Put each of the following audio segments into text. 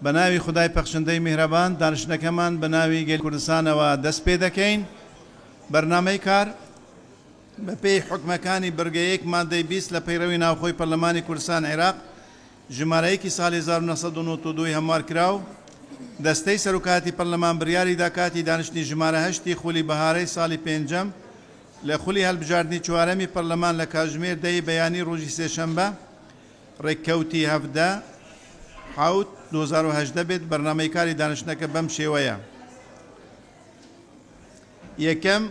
بناوی خدای پەخشندەی میهرەبان دانیشتنەکەمان بناوی گەلی کوردستانەوە دەست پێ دەکەین. بەرنامەی کار بە پێی حکمەکانی بەرگەیەک مادەی 20 لە پەیڕەوی ناوخۆی پەرلەمانی کوردستان عێراق ژمارەیەکی ساڵی 1992 هەموار کراو. دەستەی سەرۆکاتی پەرلەمان بڕیاریدا کاتی دانیشتنی ژمارە 8 خولی بەهارەی ساڵی پێنجەم لە خولی هەڵبژاردننی چوارەمی پەرلەمان لە کاتژمێر 10 بەیانی ڕۆژی سێشەمبە ڕێککەوتی 2018 بێت. بەرنامەی کاری دانیشتنەکە بەم شێوەیە: یەکەم،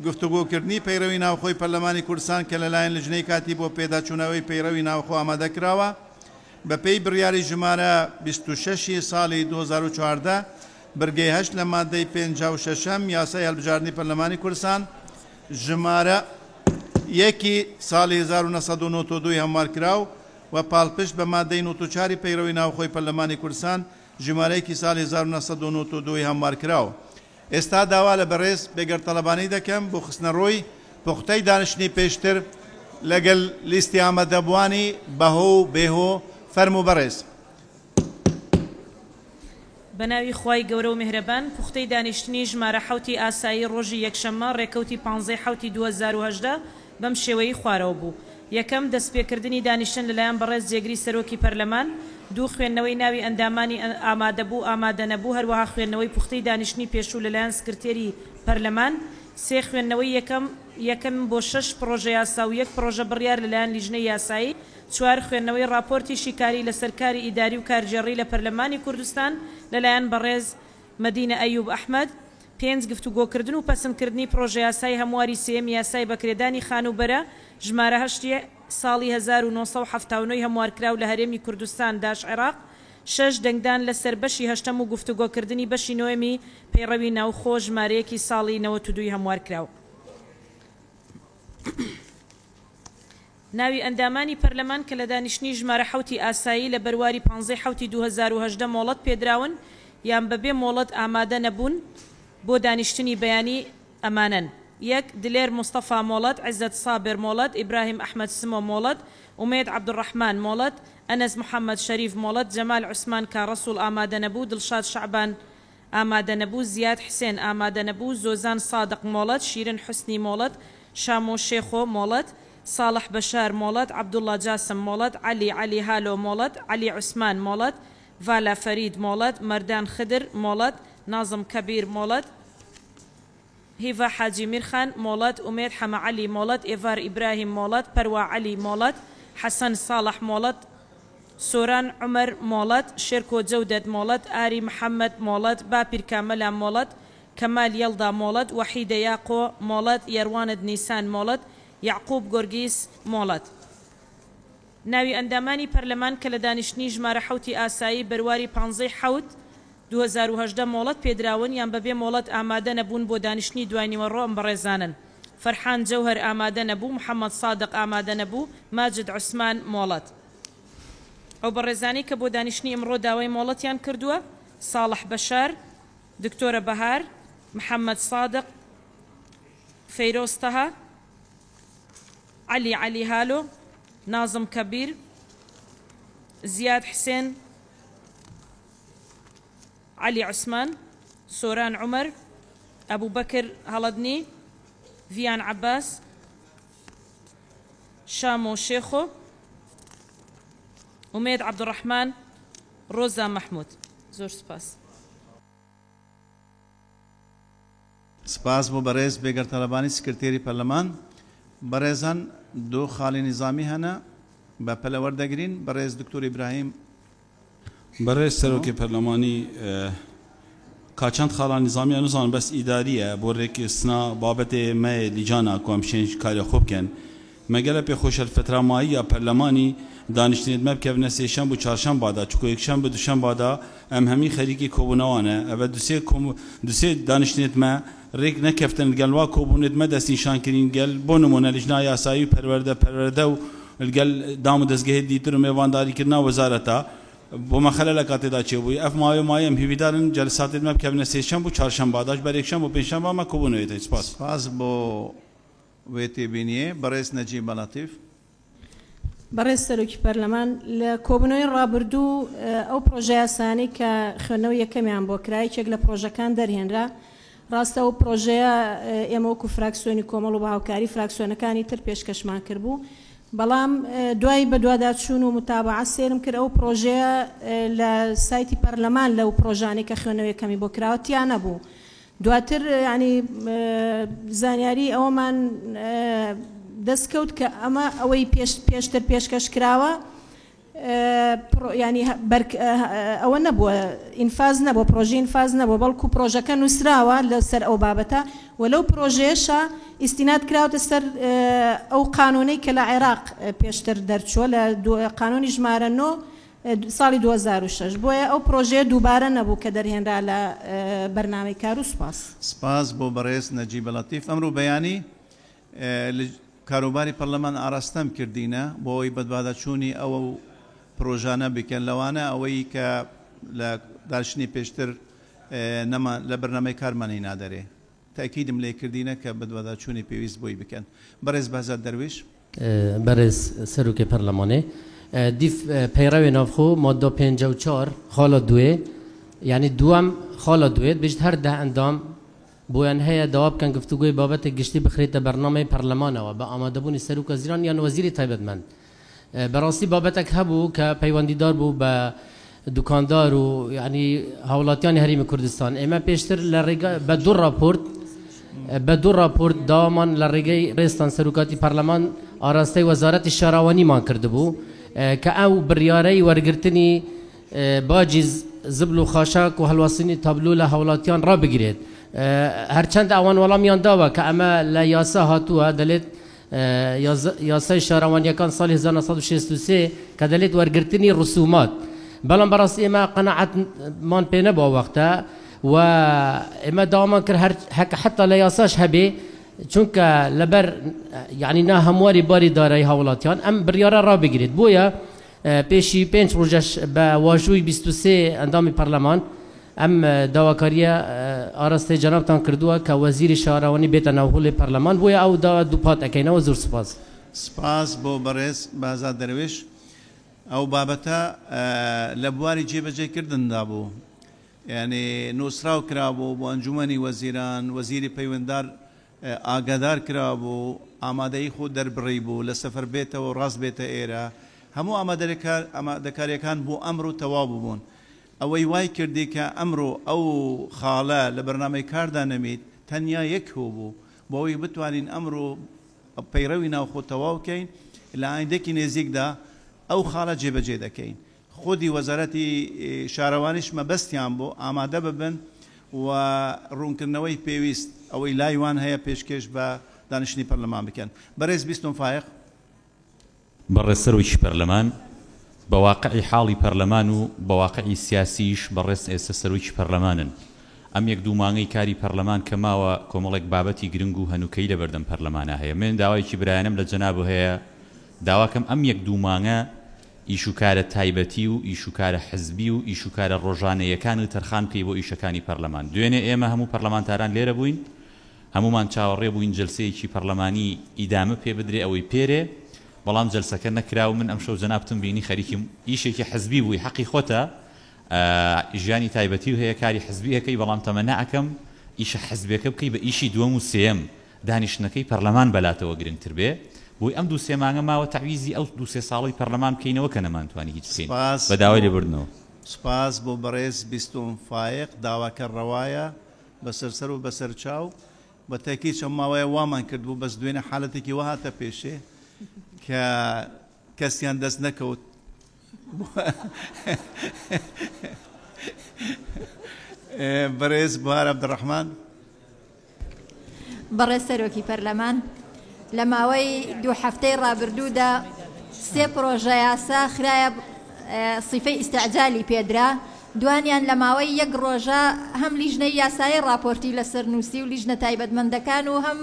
گفتوگۆکردنی پەیڕەوی ناوخۆی پەرلەمانی کوردستان کە لەلایەن لجنەی کاتی بۆ پێداچوونەوەی پەیڕەوی ناوخۆ ئامادەکراوە بەپێی بڕیاری ژمارە 26 ساڵی 2014 بەرگەی 8 لە مادەی 56ەم یاسای هەڵبژاردننی پەرلەمانی کوردستان ژمارە 1 ساڵی 1992 هەموار کراو و پاڵپشت بە مادەی 94 پەیڕەوی ناوخۆی پەرلەمانی کوردستان ژمارەیەکی ساڵی 1992 هەموار کراوە. ئێستا داوا لە بەڕێز بێگەرتەڵەبانی دەکەم بۆ خستنە ڕۆی پوختەی دانیشتنی پێشتر لەگەڵ لیستی ئامادەبوانی بەهۆ و بێهۆ. فەرموو بەڕێز. بەناوی خوای گەورە و میهرەبان، پوختەی دانیشتنی ژمارە 7 ئاسایی ڕۆژی یەکشەممە ڕێکەوتی 15 2018 بەم شێوەیە خوارەوە بوو. یەکەم، دەستپێکردنی دانیشتن لەلایەن بەڕێز جێگری سەرۆکی پەرلەمان. دوو، خوێندنەوەی ناوی ئەندامانی ئامادەبوو ئامادەنەبوو هەروەها خوێندنەوەی پوختەی دانیشتنی پێشوو لەلایەن سکرتێری پەرلەمان. سێ، خوێندنەوەی یەکەم بۆ 6 پرۆژە یاسا و 1 پرۆژە بڕیار لەلایەن لیژنەی یاسایی. 4، خوێندنەوەی راپۆرتی شیکاری لە سەرکاری ئیداری و کارژێڕی لە پەرلەمانی کوردستان لەلایەن بەڕێز مەدینە ئەیوب ئەحمەد. 5، گفتوگۆکردن و پەسەندکردنی پرۆژە یاسای هەمواری سێم یاسای بەکرێدانی خانوبەرە ژمارە 8 ساڵی 1970 هەموارکراو لە هەرێمی کوردستان داش عێراق. 6، دەنگدان لەسەر بەشی هەشتەم و گفتوگۆکردنی بەشی نوێمی پەیڕەوی ناوخۆ ژمارەیەکی ساڵی 92 هەموارکراو. ناوی ئەندامانی پەرلەمان کە لە دانیشتنی ژمارە 7 ئاسایی لە بەرواری 15 2018 مۆڵەت پێدراون یان بەبێ مۆڵەت ئامادە نەبوون بۆ دانیشتنی بەیانی ئەمانن: 1، دلێر مستەفا مۆڵەت، عزت سابر مۆڵەت، ئیبراهیم ئەحمەد سمۆ مۆڵەت، ئومێد عەبدوڕەحمان مۆڵەت، ئەنەس محەممەد شەریف مۆڵەت، جەمال عوسمان کاڕەسوول ئامادە نەبوو، دڵشاد شەعبان ئامادە نەبوو، زیاد حسێن ئامادە نەبوو، زۆزان سادق مۆڵەت، شیرن حوسنی مۆڵەت، شامۆ شێخۆ مۆڵەت، صالح بەشار مۆڵەت، عەبدوڵڵا جاسم مۆڵەت، عەلی هالۆ مۆڵەت، عەلی عوسمان مۆڵەت، ڤالا فەرید مۆڵەت، مەردان خدر مۆڵەت، نازم کەبیر مۆڵەت، هیڤا حاجی میرخان مۆڵەت، ئومێد حەمە عەلی مۆڵەت، ئێڤار ئیبراهیم مۆڵەت، پەروا عەلی مۆڵەت، حەسەن ساڵح مۆڵەت، سۆران عومەر مۆڵەت، شێرکۆ جەودەت مۆڵەت، ئاری محەممەد مۆڵەت، باپیر کامەلا مۆڵەت، کەمال یەڵدا مۆڵەت، وەحیدە یاقۆ مۆڵەت، یەڕوانت نیسان مۆڵەت، یعقوب گۆرگیس مۆڵەت. ناوی ئەندامانی پەرلەمان کە لە دانیشتنی ژمارە 7 ئاسایی بەرواری 15 2018 مۆڵەت پێدراون یان بەبێ مۆڵەت ئامادە نەبوون بۆ دانیشتنی دوای نیوەڕۆ ئەم بەڕێزانن: فەرحان جەوهەر ئامادە نەبوو، محەممەد سادق ئامادە نەبوو، ماجد عوسمان مۆڵەت. ئەو بەڕێزانی کە بۆ دانیشتنی ئەمڕۆ داوای مۆڵەتیان کردووە: ساڵح بەشار، دکتۆرە بەهار، محەممەد سادق، فەیرۆز تەها، عەلی هالۆ، نازم کەبیر، زیاد حسێن، عەلی عوسمان، سۆران عومەر، ئەبوو بەکر هەڵەدنی، ڤیان عەباس، شامۆ شێخۆ، ئومێد عەبدوڕەحمان، ڕۆزا مەحموود. زۆر سپاس. سپاس بۆ بەڕێز بێگەرتەڵەبانی سکرتێری پەرلەمان. بەڕێزان دوو خاڵی نظامی هەنا بە پەلە وەردەگرین. بەڕێز دکتۆر ئیبراهیم. بەڕێز سەرۆکی پەرلەمانی کاچەند خاڵان نظامیە نزان بەس ئیداریە بۆ ڕێکخستنا بابەتێ مە لیجانا کۆمشێن کاری خۆ بکەن مەگەلە پێخۆشە فتراماییە پەرلەمانی دانیشتنێت مە بکەونە سێشەمبە و چارشەمبادا چکۆ یەکشەمبە دووشەمبادا ئەم هەمی خەریکی کۆبوونەوانە ئەوە دوسێ دانیشتنێت مە ڕێک نەکەفتن گەلوا کۆبوونێت مە دەستنیشانکردین گەل بۆ نمونە لیژنا یاسایی و پەروەردە و گەل دام و دەستگەهێ دیتر و میێوانداریکردنا وەزارەتە بۆ مەخەلە لە کاتێدا چێبووی ئەف مایەم هیویدارن جەلساتێت مە بکەونە سێشەمبە و چارشەمباداش بەر یەکشەمبە و پێنجشەمبە مە کۆبوونەوەیەوە. سپاس بۆ وێتی بینیێ. بەڕێز نەجیب بەلاتیف. بەڕێز سەرۆکی پەرلەمان لە کۆبنەوەی ڕابردوو ئەو پرۆژە یاسانی کە خوێندنەوەی یەکەمیان بۆ کرای یەکێک لە پرۆژەکان دەرهێنرا ڕاستە ئەو پرۆژەیە ئێمە وەکو فراکسیۆنی کۆمەڵ و بەهاوکاری فراکسیۆنەکانی تر پێشکەشمان کردبوو بەڵام دوای بە دواداچوون و متابعە سێرم کرد ئەو پرۆژەیە لە سایتی پەرلەمان لەو پرۆژانەی کە خوێندنەوەی یەکەمی بۆ کراوە تیان نەبوو دواتر ینی زانیاری ئەوەمان دەستکەوت کە ئەمە ئەوەی پێشتر پێشکەش کراوە ینی ئەوە نەبووە ئینفاز نەبووە پرۆژی ئینفاز نەبووە بەڵکو پرۆژەکە نووسراوە لەسەر ئەو بابەتە و لەو پرۆژێشە ئیسینات کراوەتە سەر ئەو قانونەی کە لە عێراق پێشتر دەرچووە لە قانونی ژمارە 9 ساڵی 2006 بۆیە ئەو پرۆژەیە دووبارە نەبوو کە دەرهێنرا لە بەرنامەی کار و سپاس بۆ بەڕێز نەجیب لەتیف ئەمڕۆ بەیانی کاروباری پەرلەمان ئاراستەم کردینە بۆ ئەوەی بەدواداچوونی ئەوە پرۆژانە بکەن لەوانە ئەوەی کە لە داشتنی پێشتر لە بەرنامەی کارمانی نادەرێ تاکیدم لێ کردینە کە بەدواداچوونی پێویست بۆی بکەن بەڕێز بەهزاد دەرویش بەڕێز سەرۆکی پەرلەمانێ دیف پەیڕەوێ ناوخۆ مادە 54 خاڵە دوێ یعنی دووەم خاڵە دوێت بێژت هەر دە ئەندام بۆیان هەیە داوا بکەن گفتوگوی بابەتێک گشتی بخرێتە بەرنامەی پەرلەمانەوە بە ئامادەبوونی سەرۆکە زیران یان وەزیری تایبەتمەند بەڕاستی بابەتێک هەبوو کە پەیوەندیدار بوو بە دوکاندار و ینی هاوڵاتیانی هەریمی کوردستان ئێمە پێشتر لە ڕێگە بە دوو راپۆرت داوامان لە ڕێگەی ڕێستان سەرۆکاتی پەرلەمان ئاراستەی وەزارەتی شاراوانیمان کردبوو کە ئەو بڕیارەی وەرگرتنی باجی زبل و خاشاک و هەڵواسنی تابلو لە هاوڵاتیان ڕابگرێت هەرچەند ئەوان وەڵامیان داوە کە ئەمە لە یاسا هاتووە دەلێت یاسای شاراوانیەکان ساڵی 1963 کە دەلێت وەرگرتنی ڕسومات بەڵام بەڕاستی ئێمە قەنەعەتمان پێ نەبووە وەختە و ئێمە داوامان کرد حتا لە یاساش هەبێ چونکە لەبەر یعنی نا هەمواری باری دارایی هاوڵاتیان ئەم بڕیارە ڕابگرێت بۆیە پێشی 5 ڕۆژەش بە واژووی 23 ئەندامی پەرلەمان ئەم داواکاریە ئاراستەی جەنابتان کردووە کە وەزیری شاراوانی بێتە ناوهۆڵی پەرلەمان بۆیە ئەو داوا دووپات ئەەکەینەوە زۆر سپاس بۆ بەڕێز بەهزاد دەرویش ئەو بابەتە لە بواری جێبەجێکردندا بوو یعنی نووسراو کرابوو بۆ ئەنجومەنی وەزیران وەزیری پەیوەنددار ئاگادار کرابوو ئامادەی خۆ دەربڕی بوو لە سەفەر بێتەوە ڕاست بێتە ئێرە هەموو ئامادەکاریەکان بۆ ئەمڕۆ تەواو بوون ئەوەی وای کردی کە ئەمڕۆ ئەو خاڵە لە بەرنامەی کاردا نەمیت تەنیا یەک بوو بۆ ئەوی بتوانین ئەمڕۆ پەیڕەوی ناوخۆ تەواو بکەین لە ئایندێکی نێزیکدا ئەو خاڵە جێبەجێ دەکەین خودی وەزارەتی شارەوانیش مەبەستیان بۆ ئامادە ببن و ڕوونکردنەوەی پێویست ئەوەی لایوان هەیە پێشکەش بە دانیشتنی پەرلەمان بکەن بەڕێز بیستم فایق بەڕێز سەرۆکی پەرلەمان بواقعی حاڵی پەرلەمان و بواقعی سیاسیش بەڕێز ئێستا سەرۆکی پەرلەمانن ئەم یەک دوو مانگەی کاری پەرلەمان کەماوە کۆمەڵێک بابەتی گرنگ و هەنوکەی لە بەردەم پەرلەمانە هەیە من داوایکی برایەنم لە جەناب هەیە داواکەم ئەم یەک دوو مانگە ئیشوکارە تایبەتی و ئیشوکارە حزبی و ئیشوکارە ڕۆژانەیەکان و تەرخان بکەی بۆ ئیشەکانی پەرلەمان دوێنێ ئێمە هەموو پەرلەمانتاران لێرە بووین هەمومان چاوەڕێ بووین جلسەیەکی پەرلەمانی ئیدامە پێ بدرێ ئەوەی پێرێ بەڵام جلسەکە نەکرا و من ئەم شەو جەنابتم بینی خەریکی ئیشێکی حزبی بووی حەقی خۆتە ژیانی تایبەتی و هەیە کاری حزبیەکەی بەڵام تەمەنا ئەەکەم ئیشە حزبەکە بکەی بە ئیشی دووەم و سێم دانیشتنەکەی پەرلەمان بەلاتەوە گرنگتر بێ بۆی ئەم دوو سێ مانگە ماوە تەعویزی ئەو دوو سێ ساڵی پەرلەمان بکەینەوە کە نەمانتوانی هیچ بکەین بە داوای لێبوردنەوە سپاس بۆ بەڕێز بیستم فایق داواکە ڕەوایە بەسەرسەر و بەسەر چاو بە تاکید چەند ماوەیە وامان کردبوو بەس دوێنێ حالەتێکی وهاتە پێشێ کە کەسیان دەست نەکەوت بەڕێز بوهار عەبدوڕەحمان بەڕێز سەرۆکی پەرلەمان لە ماوەی دوو هەفتەی ڕابردوودا سێ پرۆژە یاسا خرایە سیفەی ئیستیعجالی پێدرا دوانیان لە ماوەی یەک ڕۆژە هەم لیژنەی یاسایی راپۆرتی لەسەر نووسی و لیژنە تایبەتمەندەکان و هەم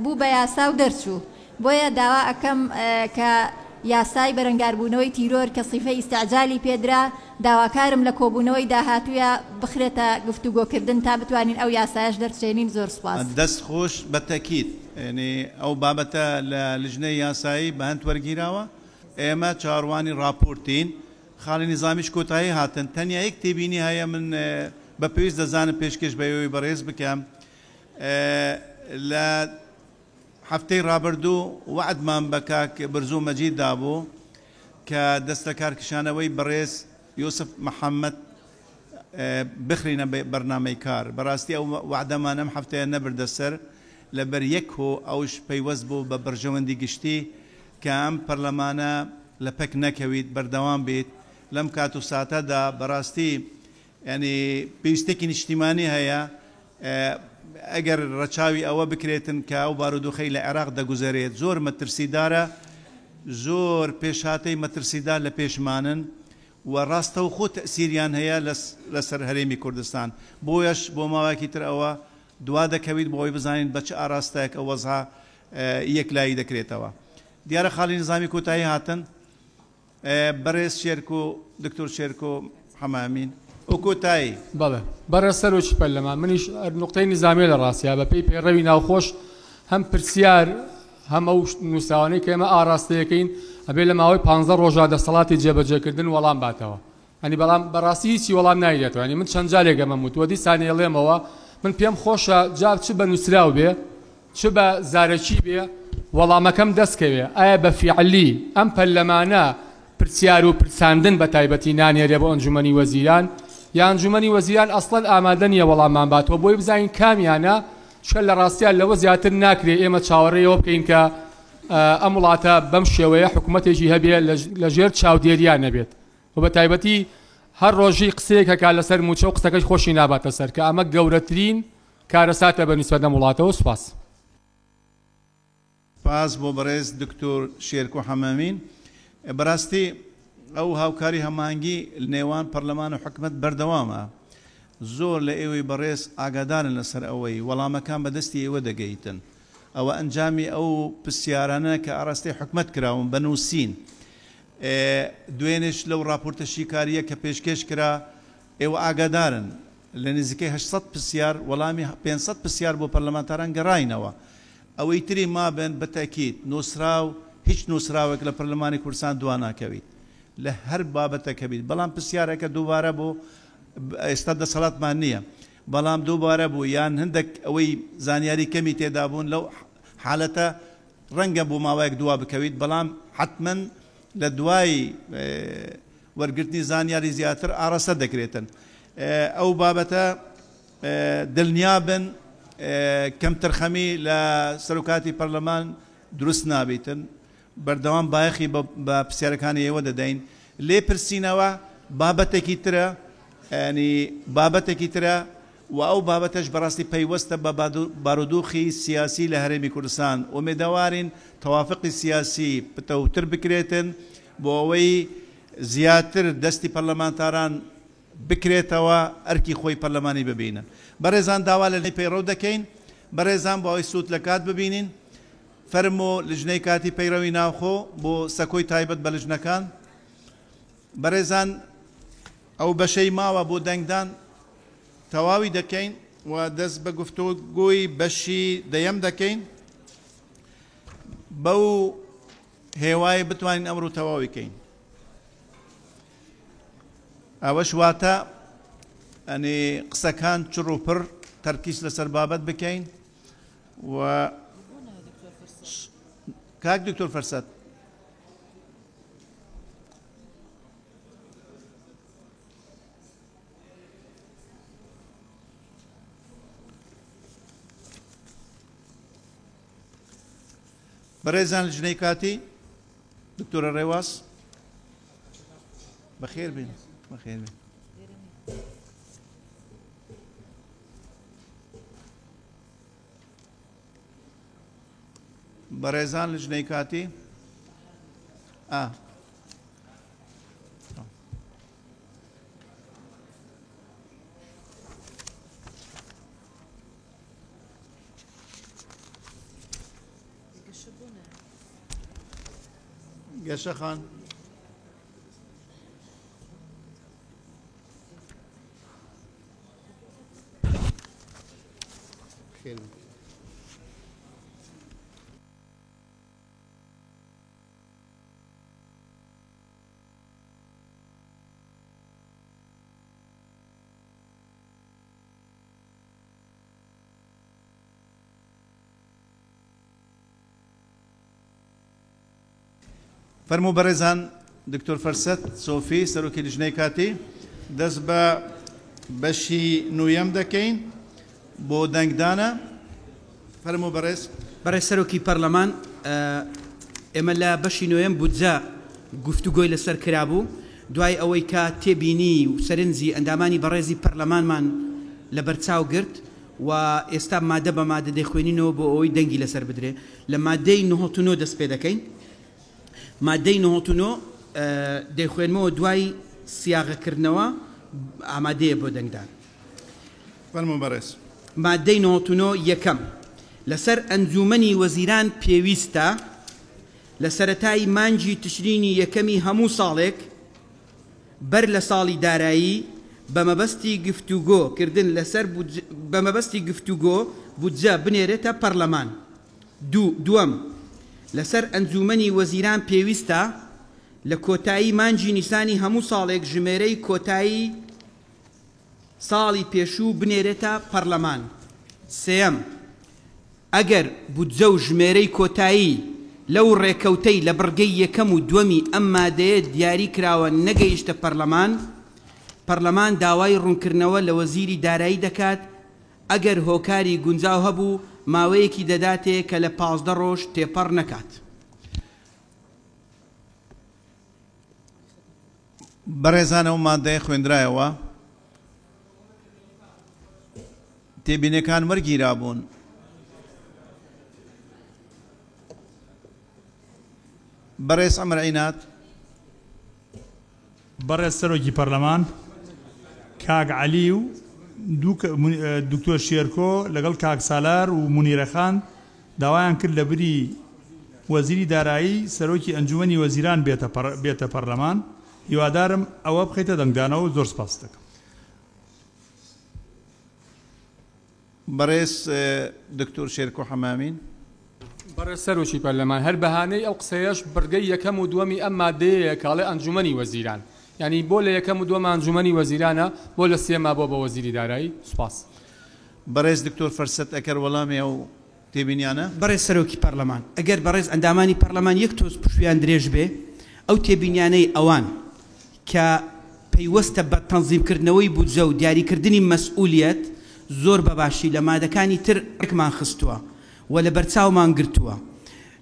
بوو بە یاسا و دەرچوو بۆیە داوا ئەەکەم کە یاسای بەرەنگاربوونەوەی تیرۆر کە سیفەی ئیستیعجالی پێدرا داواکارم لە کۆبوونەوەی داهاتوویە بخرێتە گفتوگۆکردن تا بتوانین ئەو یاسایش دەرچێنین زۆر سپاس دەست خۆش بە تەکید ئەو بابەتە لە لیژنەی یاسایی بە هەند وەرگیراوە ئێمە چاڕوانی راپۆرتین خاڵی نظامیش کۆتایی هاتن تەنیا یەک تێبینی هەیە من بە پێویست دەزانم پێشکەش بەوەی بەڕێز بکەم لە هەفتەی ڕابردوو وعدمان بە کاک برزوو مەجید دابوو کە دەستە کارکشانەوەی بەڕێز یوسف محەممەد بخرینە بەرنامەی کار بەڕاستی ئەو وعدەمان ئەم هەفتەیە نەبردە سەر لەبەر یەک هۆ ئەوش پەیوەست بوو بە بەرژەوەندی گشتی کە ئەم پەرلەمانە لە پەک نەکەویت بەردەوام بێت لەم کات و ساتەدا بەڕاستی ینی پێویستێکی نیشتیمانی هەیە ئەگەر ڕەچاوی ئەوە بکرێتن کە ئەو بارودۆخەی لە عێراق دەگوزارێت زۆر مەترسیدارە زۆر پێشهاتەی مەترسیدار لە پێشمانن و ڕاستە و خۆ تەسیریان هەیە لەسەر هەرێمی کوردستان بۆیەش بۆ ماوەکی تر ئەوە دوا دەکەویت بۆی بزانین بە چ ئاراستەیەک ئەو وەزها یەکلایی دەکرێتەوە دیارە خاڵی نظامی کۆتایی هاتن بەڕێز شێرک و دکتۆر شێرک و حەمامین و کۆتایی بەڵێ بەڕێز سەرۆکی پەرلەمان منیش نقطەی نظامی لە ڕاستیە بە پێی پێڕەوی ناوخۆش هەم پرسیار هەم ئەو نووسراوانەی کە ئێمە ئاراستەیەکەین ئەبێ لە ماوەی 15 ڕۆژە دەسەڵاتی جێبەجێکردن وەڵام باتەوە ئەنی بەڵام بەڕاستی هیچی وەڵام نایدێتەوە ینی من چەند جارێک ئەمە وتووە دیسانی ئەڵێمەوە من پێم خۆشە جار چ بە نووسراو بێ چ بە زارەکی بێ وەڵامەکەم دەستکەوێ ئایا بە فیعلی ئەم پەرلەمانە پرسیار و پرساندن بە تایبەتی نانێرێ بۆ ئەنجومەنی وەزیران یا ئەنجومەنی وەزیران ئەسڵەن ئامادە نییە وەڵامان باتەوە بۆی بزانین کامیانە چکە لە ڕاستیان لەوە زیاتر ناکرێ ئێمە چاوەڕێەوە بکەین کە ئەم وڵاتە بەم شێوەیە حکوومەتێکی هەبێ لە ژێر چاودێریان نەبێت و بە تایبەتی هەر ڕۆژی قسەیەک هەکا لەسەر موچە و قسەکەی خۆشی ناباتە سەر کە ئەمە گەورەترین کارەساتە بە نیسبەت لەم وڵاتەوە سوپاس سپاس بۆ بەڕێز دکتۆر شێرک و حەمامین بەڕاستی ئەو هاوکاری هەمانگی نێوان پەرلەمان و حکومەت بەردەوامە زۆر لە ئێوەی بەڕێز ئاگادارن لەسەر ئەوەی وەڵامەکان بەدەستی ئێوە دەگەیتن ئەوە ئەنجامی ئەو پرسیارانە کە ئاڕاستی حکومەت کراون بنووسین دوێنش لەو راپۆرتە شیکاریە کە پێشکەش کرا ئێوە ئاگادارن لە نزیکەی 800 پرسیار وەڵامی 500 پرسیار بۆ پەرلەمانتاران گەڕاینەوە ئەوەی تری مابن بەتەکید نووسراو هیچ نووسراوێک لە پەرلەمانی کوردستان دوا ناکەویت لە هەر بابەتەکە بیت بەڵام پرسیارەکە دووبارە بۆ ئێستا دەسەڵاتمان نییە بەڵام دووبارە بوو یان هەندێک ئەوەی زانیاری کەمی تێدا بوون لەو حالەتە ڕەنگە بۆ ماوەیەک دوا بکەویت بەڵام حتمەن لە دوای وەرگرتنی زانیاری زیاتر ئاڕەسە دەکرێتن ئەو بابەتە دڵنیابن کەمتر خەمی لە سەرۆکاتی پەرلەمان دروست نابیتن بەردەوام بایەخی بە پرسیارەکانی ئێوە دەدەین لێ پرسینەوە بابەتێکی ترە ینی بابەتێکی ترە و ئەو بابەتەش بەڕاستی پەیوەستە بە بارودۆخی سیاسی لە هەرێمی کوردستان ئومێدەوارین تەوافقی سیاسی پتەوتر بکرێتن بۆ ئەوەی زیاتر دەستی پەرلەمانتاران بکرێتەوە ئەرکی خۆی پەرلەمانی ببینن بەڕێزان داوا لە پەیڕەو دەکەین بەڕێزان بۆ ئەوەی سوود لە کات ببینین فەرمۆ لژنەی کاتی پەیڕەوی ناوخۆ بۆ سەکۆی تایبەت بە لژنەکان بەڕێزان ئەو بەشەی ماوە بۆ دەنگدان تەواوی دەکەین و دەست بە گفتوگۆی بەشی دەیەم دەکەین بەو هێوای بتوانین ئەمڕۆ تەواوی بکەین ئەوەش واتە ئەنێ قسەکان چڕ و پڕ تەرکیز لەسەر بابەت بکەین و کاک دکتۆر فەرسەد بەڕێزان لژنەی کاتی دکتۆرە ڕێواز بەخێر بین بەخێر بین بەڕێزان لژنەی کاتی گەشە خان فەرموو بەڕێزان دکتۆر فەرسەت سۆفی سەرۆکی لیژنەی کاتی دەست بە بەشی نوێیەم دەکەین بۆ دەنگدانە فەرموو بەڕێز بەڕێز سەرۆکی پەرلەمان ئێمە لە بەشی نوێیەم بودجە گفتوگۆی لەسەر کرابوو دوای ئەوەی کە تێبینی و سەرنجی ئەندامانی بەڕێزی پەرلەمانمان لە بەرچاو گرت و ئێستا مادە بە مادە دەیخوێنینەوە بۆ ئەوەی دەنگی لەسەر بدرێ لە مادەی 99 دەست پێ دەکەین مادەی 99 دەیخوێنمەوە دوای سیاغەکردنەوە ئامادەیە بۆ دەنگدان فەرموو بەڕێز مادەی 99 یەکەم لەسەر ئەنجومەنی وەزیران پێویستە لە سەرەتای مانجی تشرینی یەکەمی هەموو ساڵێک بەر لە ساڵی دارایی بەمەبەستی گفتوگۆکردن لەسەر بەمەبەستی گفتوگۆ بودجە بنێرێتە پەرلەمان دووەم لەسەر ئەنجومەنی وەزیران پێویستە لە کۆتایی مانجی نیسانی هەموو ساڵێک ژمێرەی کۆتایی ساڵی پێشوو بنێرێتە پەرلەمان سێەم ئەگەر بودجە و ژمێرەی کۆتایی لەو ڕێکەوتەی لە بڕگەی یەکەم و دووەمی ئەم مادەیە دیاری کراوە نەگەیشتە پەرلەمان داوای ڕوونکردنەوە لە وەزیری دارایی دەکات ئەگەر هۆکاری گونجاو هەبوو ماوەیەکی دەداتێ کە لە 15 ڕۆژ تێپەڕ نەکات بەڕێزانە و مادەیە خوێندرایەوە تێبینەکان وەرگیرابوون بەڕێز ئەمر عینات بەڕێز سەرۆکی پەرلەمان کاک عەلی و دکتۆر شێرکۆ لەگەڵ کاک سالار و مونیرەخان داوایان کرد لە بری وەزیری دارایی سەرۆکی ئەنجومەنی وەزیران بێتە پەرلەمان هیوادارم ئەوە بخەیتە دەنگدانەوە زۆر سپاس دەکەم بەڕێز دکتۆر شێرکۆ حەمامین بەڕێز سەرۆکی پەرلەمان هەر بەهانەی ئەو قسەیەش بڕگەی یەکەم و دووەمی ئەم مادەیە کاڵێ ئەنجومەنی وەزیران یعنی بۆ لە یەکەم و دووەم ئەنجومەنی وەزیرانە بۆ لە سێما بۆ بە وەزیری دارایی سوپاس بەڕێز دکتۆر فەرسەت ئەکەر وەڵامی ئەو تێبینیانە بەڕێز سەرۆکی پەرلەمان ئەگەر بەڕێز ئەندامانی پەرلەمان یەک تۆز پشویان درێژ بێ ئەو تێبینیانەی ئەوان کە پەیوەستە بە تەنزیمکردنەوەی بودجە و دیاریکردنی مەسئولیەت زۆر بەباشی لە مادەکانی تر ڕێکمان خستووە و لە بەرچاومان گرتووە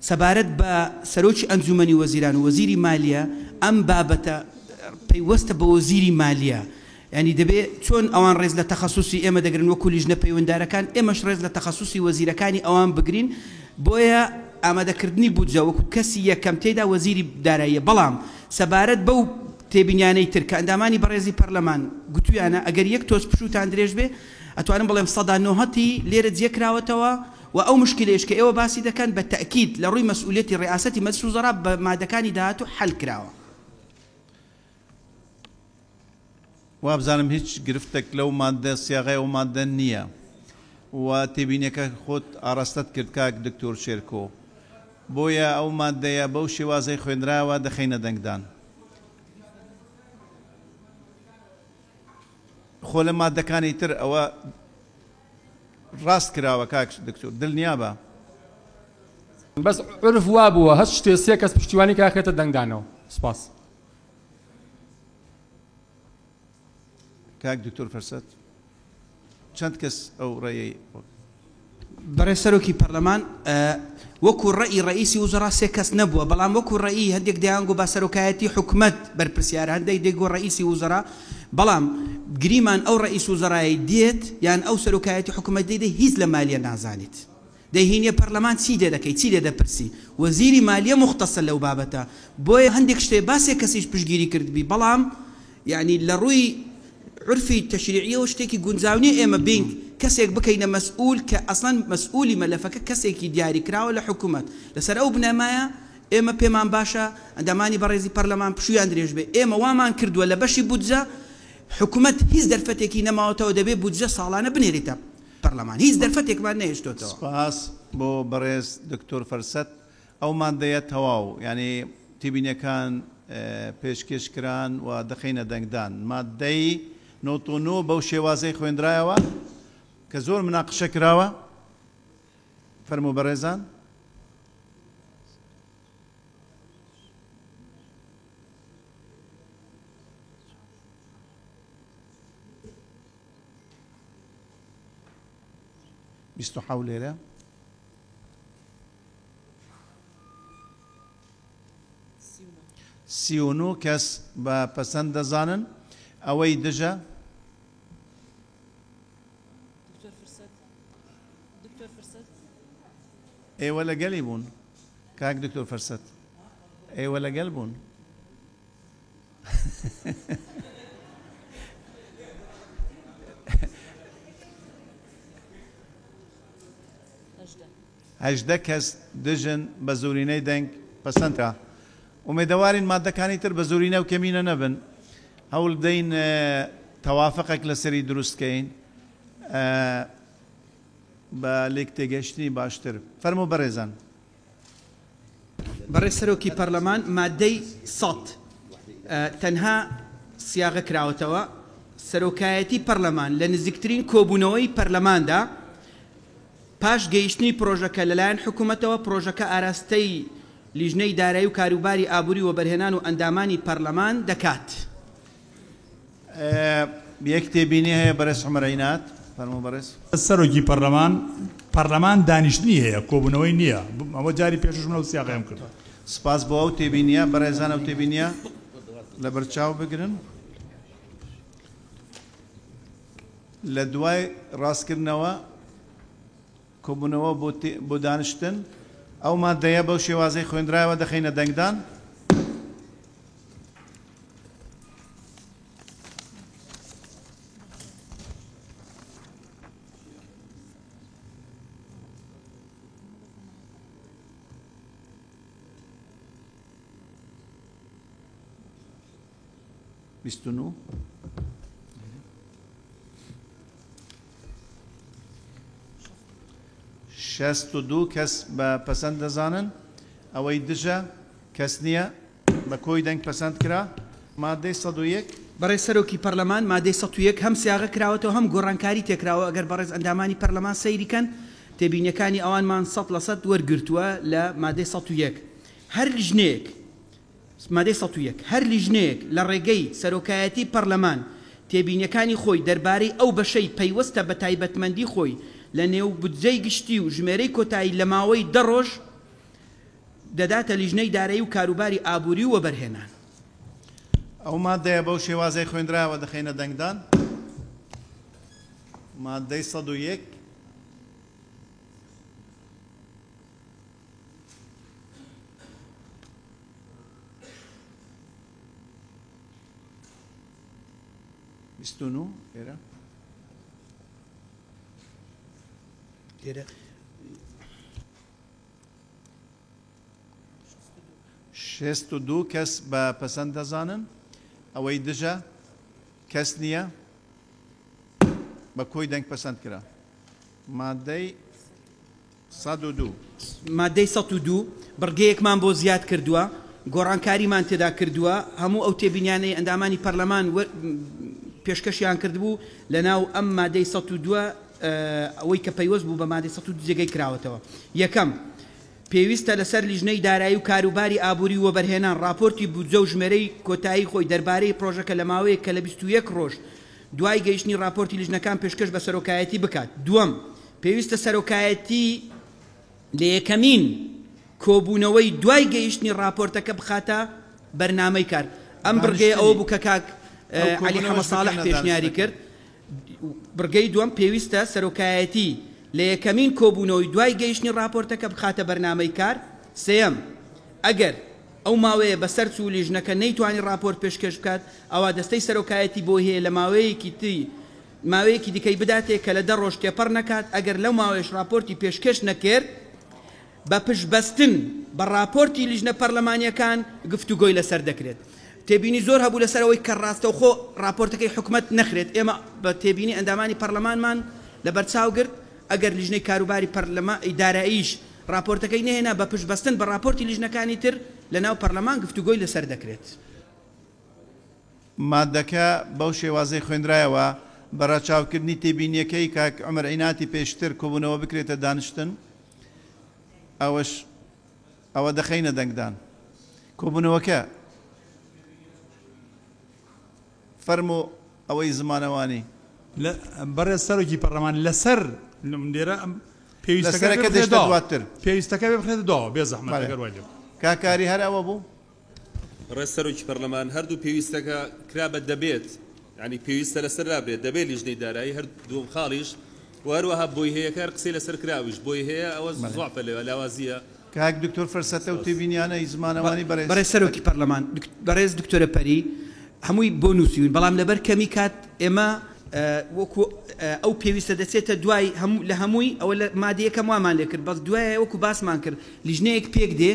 سەبارەت بە سەرۆکی ئەنجومەنی وەزیران و وەزیری مالیە ئەم بابەتە پەیوەستە بە وەزیری مالیە ینی دەبێت چۆن ئەوان ڕێز لە تەخەسوسی ئێمە دەگرن وەکو لیژنە پەیوەنددارەکان ئێمەش ڕێز لە تەخەسوسی وەزیرەکانی ئەوان بگرین بۆیە ئامادەکردنی بودجە وەکو کەسی یەکەم تێدا وەزیری داراییە بەڵام سەبارەت بەو تێبینیانەی تر کە ئەندامانی بەڕێزی پەرلەمان گوتویانە ئەگەر یەک تۆز پشوتان درێژ بێ ئەتوانم بڵێم 190 لێرە جێکراوەتەوە و ئەو مشکلەیەش کە ئێوە باسی دەکەن بە تەئکید لە ڕووی مەسئولیەتی ڕێئاسەتی مەجلیس وزەرا بە مادەکانی داهاتوو حەل کراوە وابزانم هیچ گرفتێک لەو مادە سیاغای ئەو مادە نییە و تێبینیەکە خۆت ئاراستەت کرد کاک دکتۆر شێرکۆ بۆیە ئەو مادەیە بەو شێوازەی خوێنراوە دەخەینە دەنگدان خۆ لە مادەکانی تر ئەوە ڕاست کراوە کاک دکتۆر دڵنیابە بەس عرف وا بووە هەست شتێ سێ کەس پشتیوانی کاکێتە دەنگدانەوە سپاس کاک دکتۆر فەرسەت چەند کەس ئەو ڕێی بەڕێز سەرۆکی پەرلەمان وەکو ڕێی ڕئیسی وزەرا سێ کەس نەبووە بەڵام وەکو ڕێی هەندێک دەیانگو با سەرۆکایەتی حکومەت بەرپرسیارە هەندێک دەیگۆ ڕئیسی وزەرا بەڵام گریمان ئەو ڕئیس وزەرایی دێت یان ئەو سەرۆکایەتی حکومەت دەیدە هیچ لە مالیە نازانێت دەیهینێ پەرلەمان چی لێ دەکەی چی لێ دەپرسی وەزیری مالیە مختصە لەو بابەتە بۆیە هەندێک شتێ باسێ کەسیش پشتگیری کردبی بەڵام یعنی لە ڕووی عرفی تەشریعیەوە شتێکی گونجاونی ئێمە بین کەسێک بکەینە مەسئول کە ئەسڵان مەسئولی مەلەفەکە کەسێکی دیاری کراوە لە حکومەت لەسەر ئەو بنەمایە ئێمە پێمان باشە ئەندامانی بەڕێزی پەرلەمان پشویان درێژ بێ ئێمە وامان کردووە لە بەشی بودجە حکومەت هیچ دەرفەتێکی نەماوەتەوە دەبێت بودجە ساڵانە بنێریتە پەرلەمان هیچ دەرفەتێکمان نەهێشتۆتەوە سپاس بۆ بەڕێز دکتۆر فەرسەت ئەو مادەیە تەواو ینی تێبینیەکان پێشکەش کران و دەخەینە دەنگدان مادەی 99 بەو شێوازەی خوێندرایەوە کە زۆر مناقشە کراوە فەرموو بەڕێزان 27 لێرە سیونو کەس بە پەسەند دەزانن ئەوەی دژە ئێوە لەگەلی بوون کاک دکتۆر فەرسەت ئێوە لەگەل بوون هەژدە کەس دژن بە زۆرینەی دەنگ پەسەندکە ومێدەوارین مادەکانی تر بە زۆرینە و کەمینە نەبن هەوڵ بدەین تەوافقێک لەسەری دروستکەین بە لێک تێگەشتنی باشتر فەرموو بەڕێزان بەڕێز سەرۆکی پەرلەمان مادەی 100 تەنها سیاغە کراوەتەوە سەرۆکایەتی پەرلەمان لە نزیکترین کۆبوونەوەی پەرلەماندا پاش گەیشتنی پرۆژەکە لەلایەن حکوومەتەوە پرۆژەکە ئاراستەی لیژنەی دارایی و کاروباری ئابووری و بەرهێنان و ئەندامانی پەرلەمان دەکات یەک تێبینی هەیە بەرز عومەرعینات فەرموو بەڕێز سەرۆکی پەرلەمان دانیشتنی هەیە کۆبوونەوەی نییە ئەوە جاری پێشش منە و سیاقەیەم کرد سپاس بۆ ئەو تێبینیە بەڕێزان ئەو تێبینیە لە بەرچاو بگرن لە دوای ڕاستکردنەوە کۆبوونەوە بۆ دانیشتن ئەو مادەیە بەو شێوازەی خوێندراوە دەخینە دەنگدان بیستونو شەست و دوو کەس بە پەسەند دەزانن ئەوەی دژە کەس نییە بە کۆی دەنگ پەسەند کرا مادەی 101 بەڕێز سەرۆکی پەرلەمان مادەی 101 هەم سیاغە کراوەتەوە هەم گۆڕانکاری تێکراوە ئەگەر بەڕێز ئەندامانی پەرلەمان سەیریکەن تێبینیەکانی ئەوانمان 100% وەرگرتووە لە مادەی 101 هەر لیژنەیەک مادەی 101 هەر لیژنەیەک لە ڕێگەی سەرۆکایەتی پەرلەمان تێبینیەکانی خۆی دەربارەی ئەو بەشەی پەیوەستە بە تایبەتمەندی خۆی لە نێو بودجەی گشتی و ژمێرەی کۆتایی لە ماوەی 10 ڕۆژ دەداتە لیژنەی دارایی و کاروباری ئابووری و بەرهێنان ئەو مادەیە بەو شێوازەی خوێندراوە دەخینە دەنگدان مادەی 101 29 ئێرە شەست و دوو کەس بە پەسەند دەزانن ئەوەی دژە کەس نییە بە کۆی دەنگ پەسەند کرا مادەی 102 مادەی 102 بڕگەیەکمان بۆ زیاد کردووە گۆڕانکاریمان تێدا کردووە هەموو ئەو تێبینیانەی ئەندامانی پەرلەمان پێشکەشیان کردبوو لە ناو ئەم مادەی 102 ئەوەی کە پەیوەست بوو بە مادەی 102 جێگەی کراوەتەوە یەکەم پێویستە لەسەر لیژنەی دارایی و کاروباری ئابووری و بەرهێنان راپۆرتی بودجە و ژمێرەی کۆتایی خۆی دەربارەی پرۆژەکە لە ماوەیە کە لە 21 ڕۆژ دوای گەیشتنی راپۆرتی لیژنەکان پێشکەش بە سەرۆکایەتی بکات دووەم پێویستە سەرۆکایەتی لە یەکەمین کۆبوونەوەی دوای گەیشتنی راپۆرتەکە بخاتە بەرنامەی کار ئەم بڕگەی ئەوە بوو کە کاک عەلی حەمەد ساڵح پێشنیاری کرد بڕگەی دووەم پێویستە سەرۆکایەتی لە یەکەمین کۆبوونەوەی دوای گەیشتنی راپۆرتەکە بخاتە بەرنامەی کار سێەم ئەگەر ئەو ماوەیە بەسەر چوو لیژنەکە نەیتوانی راپۆرت پێشکەش بکات ئەوە دەستەی سەرۆکایەتی بۆ هەیە لە ماوەیەکی دیکەی بداتێ کە لە 10 ڕۆژ تێپەڕ نەکات ئەگەر لەو ماوەیەش راپۆرتی پێشکەش نەکرد بە پشتبەستن بە راپۆرتی لیژنە پەرلەمانیەکان گفتوگۆی لەسەر دەکرێت تێبینی زۆر هەبوو لەسەرەوەی کە ڕاستەوخۆ راپۆرتەکەی حکومەت نەخرێت ئێمە بە تێبینی ئەندامانی پەرلەمانمان لە بەرچاوگرت ئەگەر لیژنەی کاروباری داراییش راپۆرتەکەی نهێنا بە پشتبەستن بە راپۆرتی لیژنەکانی تر لە ناو پەرلەمان گفتوگۆی لەسەر دەکرێت مادەکە بەو شێوازەی خوێندرایەوە بەڕاچاوکردنی تێبینیەکەی کاک عومەرعیناتی پێشتر کۆبوونەوە بکرێتە دانیشتن ئەوە دەخینە دەنگدان کۆبوونەوەکە فەرموو ئەوەی زمانەوانی بەڕێز سەرۆکی پەرلەمان لەسەر لێرە لەسەرەکە دەشتە دواتر پێویستەکە بێ بخێتە داوە بێ زەحمەت ئەگەر وای لێ کاکاری هەر ئەوە بوو ڕێسەرۆکی پەرلەمان هەردوو پێویستەکە کرا بە دەبێت ینی پێویستە لەسەر رابێت دەبێت لیژنەی دارایی هەردوو خاڵیش وهروەها بۆی هەیە کار قسەی لەسەر کراویش بۆی هەیە ئەوە زۆعفە لێوە لاوازیە کاک دکتۆر فەرسەتە و تێبینیانەی زمانەوانی بەڕێز سەرۆکی پەرلەمان بەڕێز دکتۆرە پەری هەمووی بۆ نووسیون بەڵام لەبەر کەمی کات ئێمە وەکو ئەو پێویستە دەچێتە دوای لە هەمووی ئەوە لە مادەیەکەم وامان لێ کرد بەس دوایە وەکو باسمان کرد لیژنەیەک پێک دێ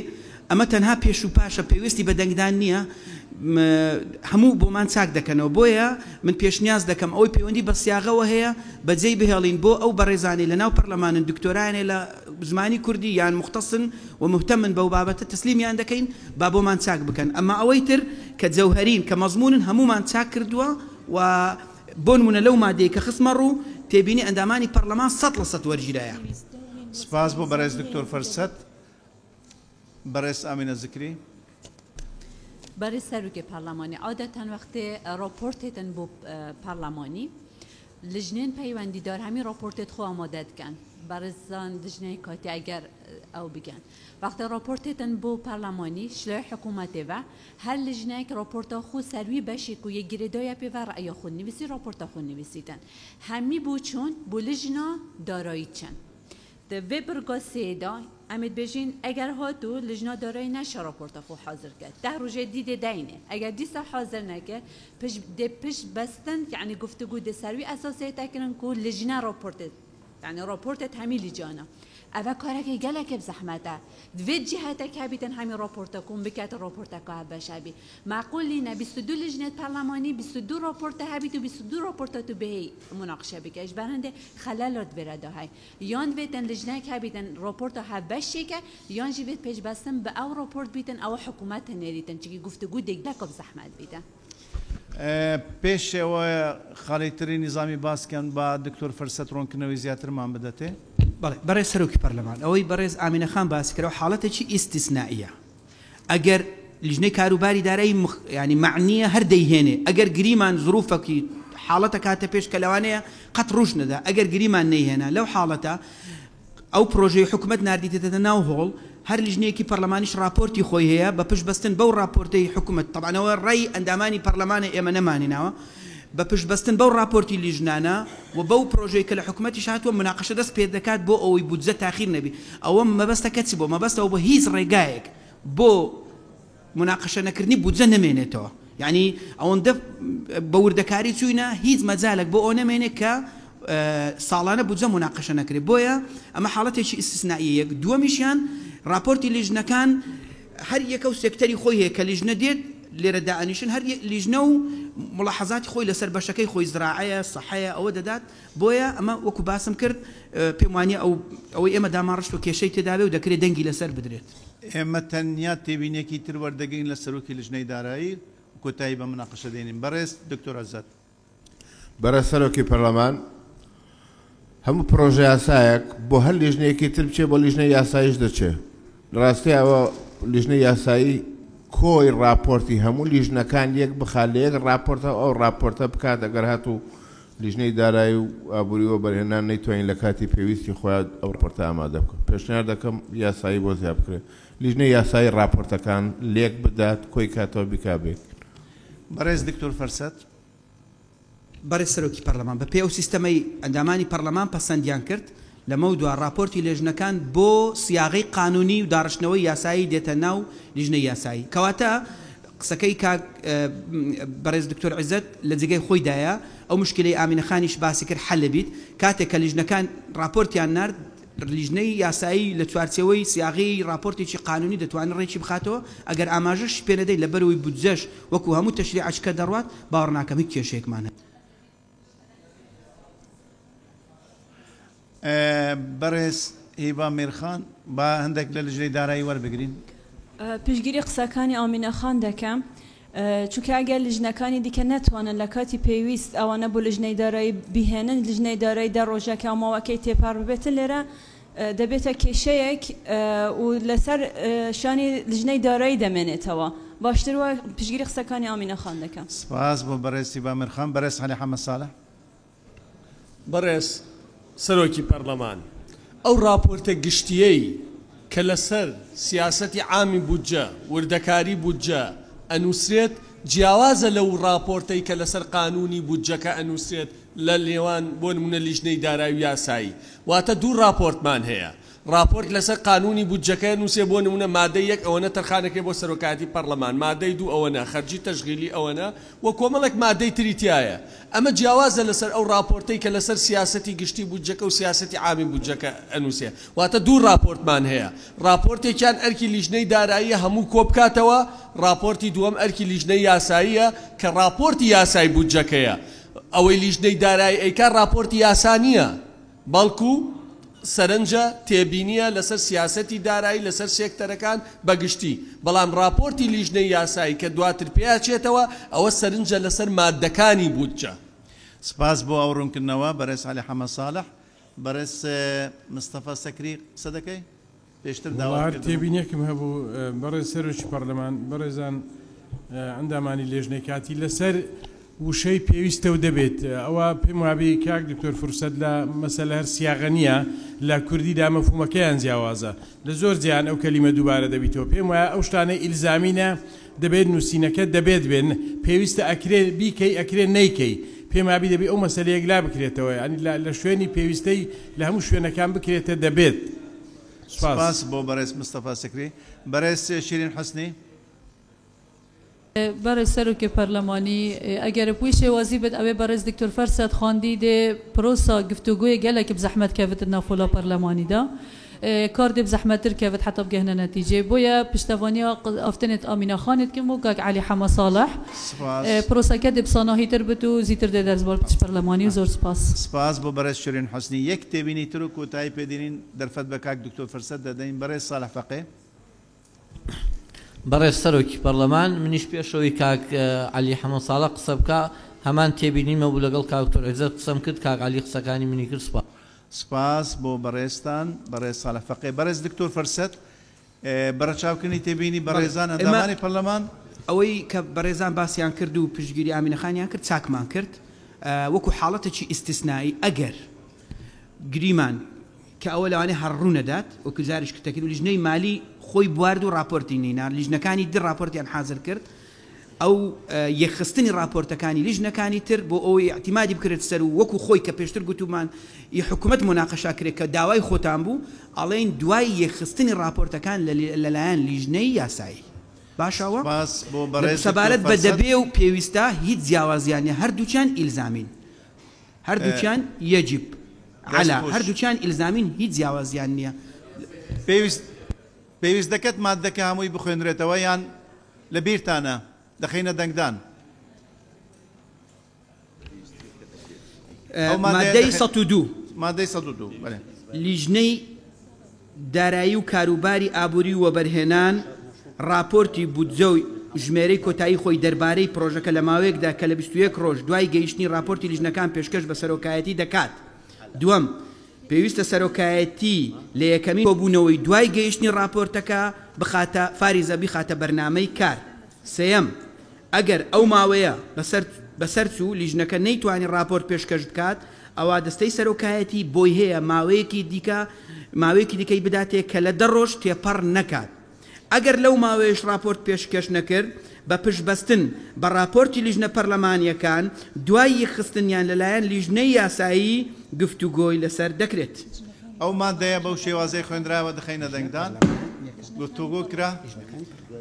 ئەمە تەنها پێش و پاشە پێویستی بە دەنگدان نییە هەموو بۆمان چاک دەکەنەوە بۆیە من پێشنیاز دەکەم ئەوەی پەیوەندی بە سیاغەوە هەیە بەجێی بهێڵین بۆ ئەو بەڕێزانەی لە ناو پەرلەمانن دکتۆرانێ لە زمانی کوردی یان مختصن و مهتەمن بەو بابەتە تەسلیمیان دەکەین با بۆمان چاک بکەن ئەمە ئەوەی تر کە جەوهەرین کە مەزمونن هەمومان چاک کردووە و بۆ نمونە لەو مادەیە کە خستمە ڕوو تێبینی ئەندامانی پەرلەمان 100% وەرگیرایە سپاس بۆ بەڕێز دکتۆر فەرسەت بەڕێز ئامینە زکری برای سروک پارلمانی عادتاً وقتی راپورتتن بو پارلمانی لجنین پیوندی دار همین راپورتت خو آماده کن برای زن لجنه کاتی اگر او بگن وقتی راپورتتن بو پارلمانی شلای حکومتی و هر لجنه که راپورت خو سروی بشی کو یک گردای پی و رأی خود نویسی راپورت خود نویسیدن همی بو چون بو لجنه دارایی چن ده وبرگا سیدا امید بجین اگر هاتو لجنه دارایی نشه راپورت خو حاضر کرد 10 روز دیده دینه اگر دیسا حاضر نکه پش بستن یعنی گفتگو ده سروی اساسی تکرن کو لجنه راپورت یعنی راپورت همی لجانه اول کاری که گله که زحمته دوید جهت که بیتن همین راپورت کن بکات راپورت که بشه معقولی نه 22 لجنه پارلمانی 22 راپورت هبیت و 22 راپورت تو به مناقشه بکش برنده خلالات برده های یان بیتن لجنه که بیتن راپورت ها بشه که یان جیبت پیش بستن به او راپورت بیتن او حکومت نریتن چی گفتگو دیگه که زحمت بیتن پێشەوە خاڵیتری نظامی باسکەن با دکتۆر فەرسەت ڕۆنکردنەوەی زیاترمان بدەتێ بەڕێز سەرۆکی پەرلەمان ئەوەی بەڕێز ئامینەخان باس کردەوە حاڵەتێکی ئیستیسنائیە ئەگەر لیژنەی کاروباری دارایی ینی معنیە هەر دەیهێنێ ئەگەر گریمان زروفەکی حاڵەتە کاتە پێش کە لەوانەیە قەت ڕوش نەدا ئەگەر گریمان نەیهێنا لەو حاڵەتە ئەو پرۆژەی حکومەت نردیتێتە ناو هۆڵ هەر لیژنەیەکی پەرلەمانیش راپۆرتی خۆی هەیە بە پشت بەستن بەو راپۆرتەی حکومەت طبعاًەوە ڕێی ئەندامانی پەرلەمانە ئێمە نەمانینەوە بە پشت بەستن بەو راپۆرتی لیژنانە و بەو پرۆژەی کە لە حکومەتی هاتووە مناقەشە دەست پێ دەکات بۆ ئەوەی بودجە تاخیر نەبی ئەوە مەبەستەکە چی بۆ مەبەستەوە بۆ هیچ ڕێگایەک بۆ مناقەشە نەکردنی بودجە نەمێنێتەوە یعنی ئەوەندە بە وردەکاری چووینە هیچ مەجالێک بۆ ئەو نەمێنێت کە ساڵانە بودجە مناقەشە نەکرێت بۆیە ئەمە حاڵەتێکی ئیستیسنائیەک دووەمیشیان راپۆرتی لیژنەکان هەر یەکە و سێکتەری خۆی هەیە کە لیژنە دێت لێرە دائنیشن هەر لیژنە و ملاحەزاتی خۆی لەسەر بەشەکەی خۆی زراعەیە سەحەیە ئەوە دەدات بۆیە ئەمە وەکو باسم کرد پێم وانیە ئەوەی ئێمە داماڕشت و کێشەی تێداوێ و دەکرێت دەنگی لەسەر بدرێت ئێمە تەنیا تێبینێکی تر وەردەگەین لە سەرۆکی لیژنەی دارایی کۆتایی بە مناقەشە دێنین بەڕێز دکتۆر عەزەت بەڕێز سەرۆکی پەرلەمان هەموو پرۆژە یاسایەک بۆ هەر لیژنەیەکی تر بچێ بۆ لیژنەی یاساییش دەچێت ڕاستی ئەوە لیژنەی یاسایی کۆی راپۆرتی هەموو لیژنەکان یەک بخات لە یەک راپۆرتە ئەو راپۆرتە بکات ئەگەر هاتوو لیژنەی دارایی و ئابووریەوە بەرهێنان نەیتوانین لە کاتی پێویستی خۆیان ئەو راپۆرتە ئامادە بکەن پێشنیار دەکەم یاسایی بۆ زیاد بکرێت لیژنەی یاسایی راپۆرتەکان لێک بدات کۆی کاتەوە بیکابێت بەڕێز دکتۆر فەرسەت بەڕێز سەرۆکی پەرلەمان بە پێ ئەو سیستەمەی ئەندامانی پەرلەمان پەسەندیان کرد لەمە دووە راپۆرتی لێژنەکان بۆ سیاغەی قانونی و داڕشتنەوەی یاسایی دێتە ناو لیژنەی یاسایی کەواتە قسەکەی کاک بەڕێز دکتۆر عیزەت لە جێگەی خۆیدایە ئەو مشکلەی ئامینەخانیش باسی کرد حەل بیت کاتێک کە لیژنەکان راپۆرتیان نرد لیژنەی یاسایی لە چوارچێوەی سیاغی راپۆرتێکی قانونی دەتوانێت ڕێکی بخاتەوە ئەگەر ئاماژەش پێ نەدەی لەبەرەوەی بودجەش وەکو هەموو تەشریعەکە دەڕوات باوەڕ ناکەم هیچ کێشەیەکمانە بەڕێز هیوا میرخان با هەندێک لە لیژنەی دارایی وەربگرین پشگیری قسەکانی ئامینەخان دەکەم چونکە ئەگەر لیژنەکانی دیکە نەتوانن لە کاتی پێویست ئەوانە بۆ لیژنەی دارایی بهێنن لیژنەی دارایی دە ڕۆژەکە ماوەکەی تێپار ببێتن لێرە دەبێتە کێشەیەک و لەسەر شانی لیژنەی دارایی دەمێنێتەوە باشتر وە پشگیری قسەکانی ئامینەخان دەکەم سپاس بۆ بەڕێز هیوا میرخان بەڕێز عەلی حەمەد ساڵح بەڕێز سەرۆکی پەرلەمان ئەو راپۆرتە گشتیەی کە لەسەر سیاسەتی عامی بودجە وردەکاری بودجە ئەنووسرێت جیاوازە لەو راپۆرتەی کە لەسەر قانونی بودجەکە ئەنووسرێت لە لێوان بۆ نمونە لیژنەی دارایی و یاسایی واتە دوو راپۆرتمان هەیە راپۆرت لەسەر قانونی بودجەکە نووسێ بۆ نمونە مادەی یەک ئەوەنە تەرخانەکەی بۆ سەرۆکاتی پەرلەمان مادەی دوو ئەوەنە خەرجی تەشغیلی ئەوەنە وە کۆمەڵێک مادەی تریتیایە ئەمە جیاوازە لەسەر ئەو راپۆرتەی کە لەسەر سیاسەتی گشتی بودجەکە و سیاسەتی عامی بودجەکە ئەنووسێ واتە دوو راپۆرتمان هەیە راپۆرتێکیان ئەرکی لیژنەی داراییە هەموو کۆبکاتەوە راپۆرتی دووەم ئەرکی لیژنەی یاساییە کە راپۆرتی یاسای بودجەکەیە ئەوەی لیژنەی دارایی ئەیکا راپۆرتی یاسا نییە بەڵکو سەرنجە تێبینیە لەسەر سیاسەتی دارایی لەسەر سێکتەرەکان بەگشتی بەڵام راپۆرتی لیژنەی یاسایی کە دواتر پێچێتەوە ئەوە سەرنجە لەسەر مادەکانی بودجە. سپاس بۆ ئەو ڕوونکردنەوە بەڕێز عەلی حەمەد ساڵح. بەڕێز مستەفا سەکری قسە دەکەی پێشتر داوار تێبینیەکم هەبوو بەڕێز سەرۆکی پەرلەمان بەڕێزان ئەندامانی لێژنەی کاتی لەسەر وشەی پێویستە و دەبێت ئەوە پێم وابێ کاک دکتۆر فرسەت لە مەسەلە هەر سیاغە نییە لە کوردیدا مەفهومەکەیان جیاوازە لە زۆر جیان ئەو کەلیمە دووبارە دەبیتەوە پێم وایە ئەو شتانەی ئیلزامینە دەبێت نووسینەکە دەبێت بێن پێویستە ئەکرێ بیکەی ئەکرێ نەیکەی پێم وابی دەبێت ئەو مەسەلەیەک لا بکرێتەوە ینی لە شوێنی پێویستەی لە هەموو شوێنەکان بکرێتە دەبێت. سپاس بۆ بەڕێز مستەفا سەکری. بەڕێز شیرین حەسنی. بەڕێز سەرۆکی پەرلەمانی ئەگەر پوی شێوازی بێت ئەوێ بەڕێز دکتۆر فەرسەد خواندی دێ پرۆسا گفتوگوی گەلێکی بزەحمەت کەوت ناوفۆلا پەرلەمانیدا کار دێ بزەحمەتتر کەوت حتا بگەهنە نەتیجێ بۆیە پشتەوانیا ئەفتنێت ئامینە خانت کەم و کاک عەلی حەمەد ساڵح پرۆسەکە دێ بساناهیتر بێت و زیتر دێ دەرزبال پشت پەرلەمانی و زۆر سپاس. سپاس بۆ بەڕێز شیرین حەسنی. یەک تێبینی تر و کۆتایی پێدێنین دەرفەت بە کاک دکتۆر فەرسەد دەدەین. بەڕێز ساڵح فەقێ. بەڕێز سەرۆکی پەرلەمان منیش پێشەوەی کاک عەلی حەمەد ساڵح قسە بکە هەمان تێبینیمە بوو لەگەڵ کاک دکتۆر عیزەت قسەم کرد کاک عەلی قسەکانی منی کرد. سپاس بۆ بەڕێزتان بەڕێز ساڵح فەقێ. بەڕێز دکتۆر فەرسەد بەرەچاوکردنی تێبینی بەڕێزان ئەندامانی پەرلەمان ئەوەی کە بەڕێزان باسییان کرد و پشتگیری ئامینەخانیان کرد چاکمان کرد وەکو حاڵەتێکی ئیستیسنایی ئەگەر گریمان کە ئەوە لەوانێ هەڕوو نەدات وەکو جاریش کردەکرد و لیژنەی مالی خۆی بوارد و راپۆرتی نینار لیژنەکانی در راپۆرتیان حازر کرد ئەو یەکخستنی راپۆرتەکانی لیژنەکانی تر بۆ ئەوەی احتیمادی بکرێت سەر و وەکو خۆی کە پێشتر گوتومان حکوومەت موناقەشا کرێت کە داوای خۆتان بوو ئەڵێن دوای یەکخستنی راپۆرتەکان لەلایەن لیژنەی یاسایی باشەوە سەبارەت بە دەبێ و پێویستە هیچ جیاوازیانە هەردووچیان ئیلزامین هەردووچیان یەجب علا هەردووچیان ئیلزامین هیچ جیاوازیان نییە. پێویست دەکەت مادەکە هەمووی بخوێنرێتەوە یان لە بیرتانە دەخینە دەنگدان. مادەی 102 مادەی 102 لیژنەی دارایی و کاروباری ئابووری و وەبەرهێنان راپۆرتی بودجە و ژمێرەی کۆتایی خۆی دەربارەی پرۆژەکە لە ماوەیەکدا کە لە 21 ڕۆژ دوای گەیشتنی راپۆرتی لیژنەکان پێشکەش بە سەرۆکایەتی دەکات. دووەم پێویستە سەرۆکایەتی لە یەکەمین کۆبوونەوەی دوای گەیشتنی راپۆرتەکە بخاتە فاریزە بخاتە بەرنامەی کار. سێەم ئەگەر ئەو ماوەیە بەسەر چوو لیژنەکە نەیتوانێت راپۆرت پێشکەش بکات ئەوە دەستەی سەرۆکایەتی بۆی هەیە ماوەیەکی دیکەی بداتێ کە لە 10 ڕۆژ تێپەڕ نەکات. ئەگەر لەو ماوەیەش راپۆرت پێشکەش نەکرد بە پشتبەستن بە راپۆرتی لیژنە پەرلەمانیەکان دوای یەکخستنیان لەلایەن لیژنەی یاسایی گفتوگۆی لەسەر دەکرێت. ئەو مادەیە بەو شێوازەی خوێندراوە دەخینە دەنگدان گفتوگۆ کرا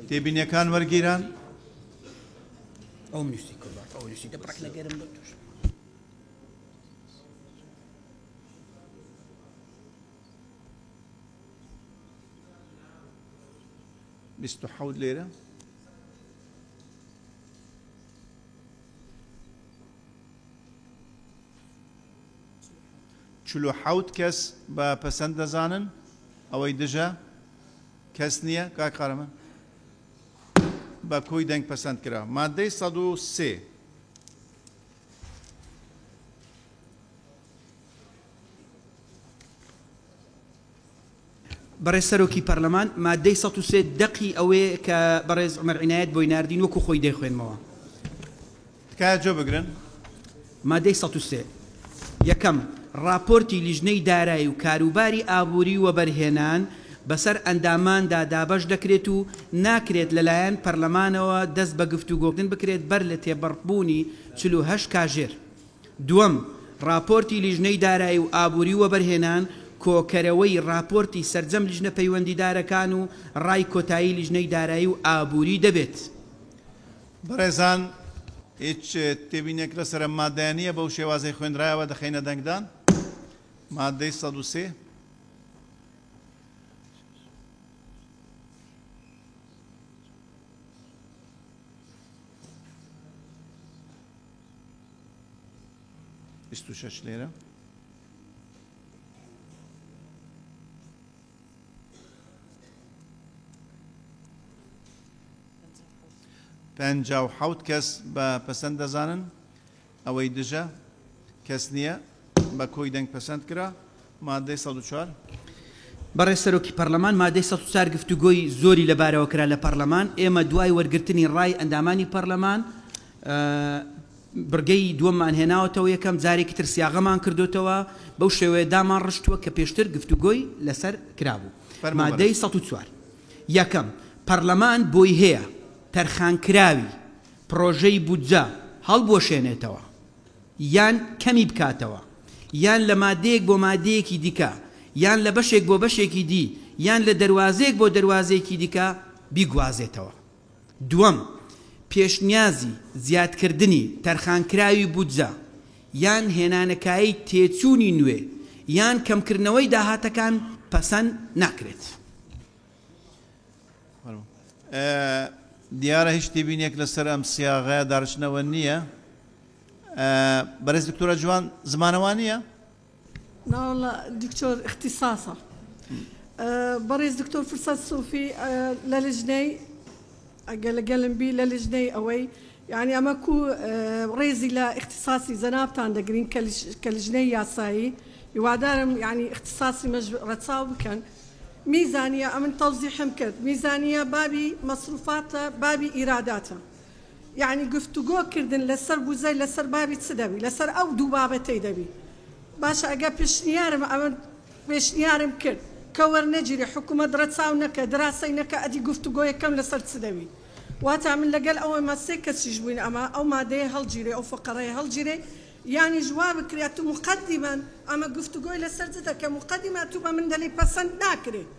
تێبینیەکان وەرگیران ئەو نووسی دەبڕک لەگەرم بۆ توش. بیست و حەوت لێرە چلو حەوت کەس بە پەسەند دەزانن ئەوەی دژە کەس نییە کاک قارەمان بە کۆی دەنگ پەسەند کرا. مادەی 103 بەڕێز سەرۆکی پەرلەمان مادەی 103 دەقی ئەوەیە کە بەڕێز عومەر عنایەت بۆی ناردین وەکو خۆی دەیخوێنمەوە. تکایە جۆ بگرن. مادەی 103 یەکەم راپۆرتی لیژنەی دارایی و کاروباری ئابووری وەبەرهێنان بەسەر ئەنداماندا دابەش دەکرێت و ناکرێت لەلایەن پەرلەمانەوە دەست بە گفتوگۆکردن بکرێت بەر لە تێبەڕبوونی 48 کاژێر. دووەم، راپۆرتی لیژنەی دارایی و ئابووری وەبەرهێنان کۆکەرەوەی راپۆرتی سەرجەم لیژنە پەیوەندیدارەکان و ڕای کۆتایی لیژنەی دارایی و ئابووری دەبێت. بەڕێزان، هیچ تێبینێک لەسەر مادەیانە بەو شێوازەی خوێندرایەوە دەخینە دەنگدان. مادەی 103 26 لێرە. پەنجا و حەوت کەس بە پەسەند دەزانن ئەوەی دژە کەس نییە بە کۆی دەنگ پەسەند کرا. مادەی 104 بەڕێز سەرۆکی پەرلەمان مادەی 104 گفتوگۆی زۆری لەبارەوە کرا لە پەرلەمان. ئێمە دوای وەرگرتنی ڕای ئەندامانی پەرلەمان بڕگەی دووەممان هێناوەتەوە، یەکەم جارێکی تر سیاغەمان کردوتەوە، بەو شێوەیە دامان ڕشتووە کە پێشتر گفتوگۆی لەسەر کرابوو. مادەی 104 یەکەم، پەرلەمان بۆی هەیە تەرخانکراوی پرۆژەی بودجە هەڵبوەشێنێتەوە یان کەمی بکاتەوە، یان لە مادەیەک بۆ مادەیەکی دیکە، یان لە بەشێک بۆ بەشێکی دی، یان لە دەواازەیەک بۆ دەواازەیەکی دیکە بیگوازێتەوە. دووەم، پێشنیازی زیادکردنی تەرخانکراوی بودجە یان هێنانەکایی تێچوونی نوێ یان کەمکردنەوەی داهاتەکان پەسەند ناکرێت. دیارە هیچ تێبینێک لەسەر ئەم سیاغەیە داڕچنەوە نییە. بەڕێز دکتۆرە جوان زمانەوان نییە؟ ناوەڵە دکتۆر اختصاصە. بەڕێز دکتۆر فرسەت سوفی لە لژنەی ئەگە لەگەلم بی لە لژنەی ئەوەی یعنی ئەمە کو ڕێزی لە اختصاصی زەنابتان دەگرین کە لژنەی یاسایی هیوادارم یعنی اختصاصی ڕەچاو بکەن. میزانیە ئەمن تەوزیحم کرد، میزانیە بابی مەصروفاتە بابی ئیراداتە، یعنی گفتوگۆکردن لەسەر بوزەی لەسەر بابی چ دەبی لەسەر ئەو دوو بابەتەی دەبی. باشە ئەگە پێشنیارم ئەمە پێشنیارم کرد کە وەرنەگیری حکوومەت ڕەچاو نەکە دراسی نەکە ئەدی گفتوگۆ یەکەم لەسەر چ دەبی. واتە من لەگەل ئەوە مەسێ کەسیش بووین ئەمە ئەو مادەیە هەڵگیرێ ئەو فقەڕەیە هەڵگیرێ یعنی جواب بکرێت و مقدمان ئەمە گفتوگۆی لەسەر جدە کە مقدمات و بە من دەڵی پەسەند ناکرێت.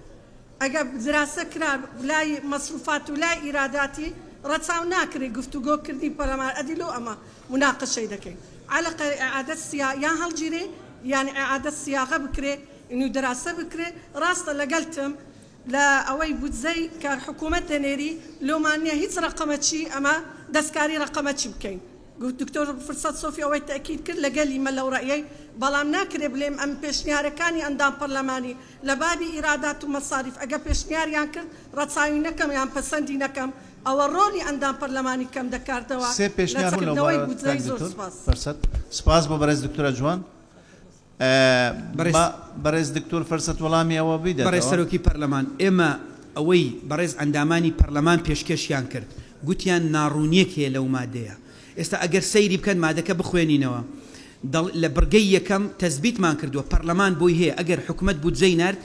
ئەگە دراسە کرا لای مەصروفات و لای ئیراداتی ڕەچاو ناکرێت گفتوگۆکردنی پەرلەمان ئەدی لۆ ئەمە مناقەشەی دەکەین. عەلەقە ئیعادە یان هەڵگیرێ یان ئیعادە سیاغە بکرێ ئینو دراسە بکرێ. ڕاستە لەگەڵتم لە ئەوەی بودجەی کە حکوومەت دەنێری لۆمانە هیچ ڕقەمەچی ئەمە دەستکاری ڕقەمەچی بکەین. دکتۆر فرسەت سۆفی ئەوەی تەکید کرد لەگەلی مە لەو ڕەیەی، بەڵام ناکرێ بڵێم ئەم پێشنیارەکانی ئەندام پەرلەمانی لە بابی ئیرادات و مەساریف ئەگە پێشنیاریان کرد ڕەچاوی نەکەم یان پەسەندی نەکەم ئەوە ڕۆلی ئەندام پەرلەمانی کەم دەکاتەوە. سێ پێشنیار لەکردنەوەی بودجەی زۆر سپاس بۆ بەڕێز دکتۆرە جوان. بەڕێز دکتۆر فەرسەت وەڵامی ئەوە بیدەن. بەڕێز سەرۆکی پەرلەمان، ئێمە ئەوەی بەڕێز ئەندامانی پەرلەمان پێشکەشیان کرد گوتیان ناڕوونیەک هەیە لەو مادەیە. ئێستا ئەگەر سەیری بکەن مادەکە بخوێنینەوە لە بڕگەی یەکەم تەزبیتمان کردووە پەرلەمان بۆی هەیە ئەگەر حکوومەت بودجەی نارد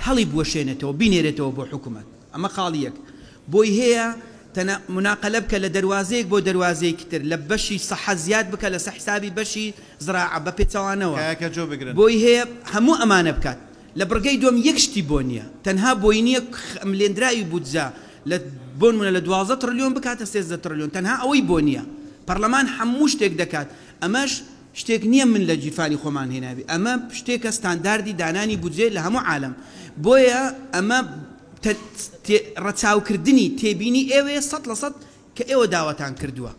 هەڵی بوەشێنێتەوە بینێرێتەوە بۆ حکوومەت. ئەمە خاڵی یەک. بۆی هەیە مناقەلە بکە لە دەواازەیەک بۆ دەواازەیەکی تر لە بەشی سەحە زیاد بکە لە حسابی بەشی زراعە بە پێچەوانەوە. بۆی هەیە هەموو ئەمانە بکات. لە بڕگەی دوم یەک شتی بۆ نییە، تەنها بۆی نییە لێنراوی بودجە لە بۆن منە لە 12 تریلیۆن بکاتە 13 تریلیۆن، تەنها ئەوەی بۆ نییە. پەرلەمان هەموو شتێک دەکات. ئەمەش شتێک نییە من لە جیرفانی خۆمان هێنابی، ئەمە شتێکە ستانداردی دانانی بودجێ لە هەموو عالم. بۆیە ئەمە ڕەچاوکردنی تێبینی ئێوەیە 100% کە ئێوە داوەتان کردووە.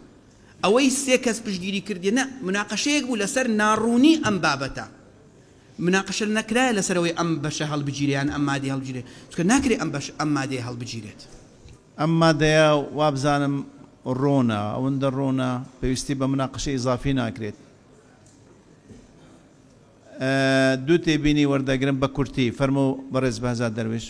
ئەوەی سێ کەس پشتگیری کردی نە مناقەشەیەک بوو لەسەر ناڕوونی ئەم بابەتە. مناقەشە نەکرایە لەسەرەوەی ئەم بەشە هەڵبگیریان ئەم مادەی هەڵبگیرێت، چونکە ناکرێت ئەم مادەی هەڵبگیرێت. ئەم مادەیە وابزانم ڕۆنە ئەوەندە ڕۆنە پێویستی بە مناقەشە ئیزافی ناکرێت. دوو تێبینی وەردەگرم بە کورتی فەرموو بەڕێز بەهزاد دەروێش.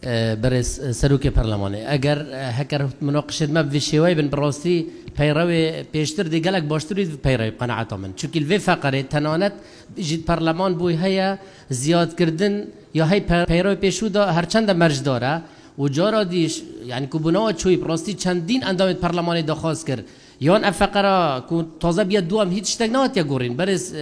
برس سروك برلماني اگر هكر مناقشه ما في شوي بن بروستي بيروي بيشتر دي قالك باشتري بيروي قناعته من شكل في فقره تنانت جيت برلمان بوي هيا زياد كردن يا هي بيروي بيشو دا هر چند مرج داره و جارا دیش یعنی کوبونا چوی پراستی چندین اندام پارلمانی دخواست کرد یان افقرا کو تازه بیاد دوام هیچ تگنات یا گورین برس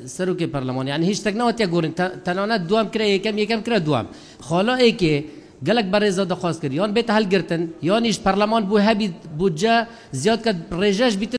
سروک پارلمانی یعنی هیچ تگنات یا گورین تنانت دوام کرد یکم کرد دوام خالا ای که گلک برای دخواست کرد یان بیت حل گرتن یانیش پارلمان بو هبی بودجه زیاد کد رجاج بیت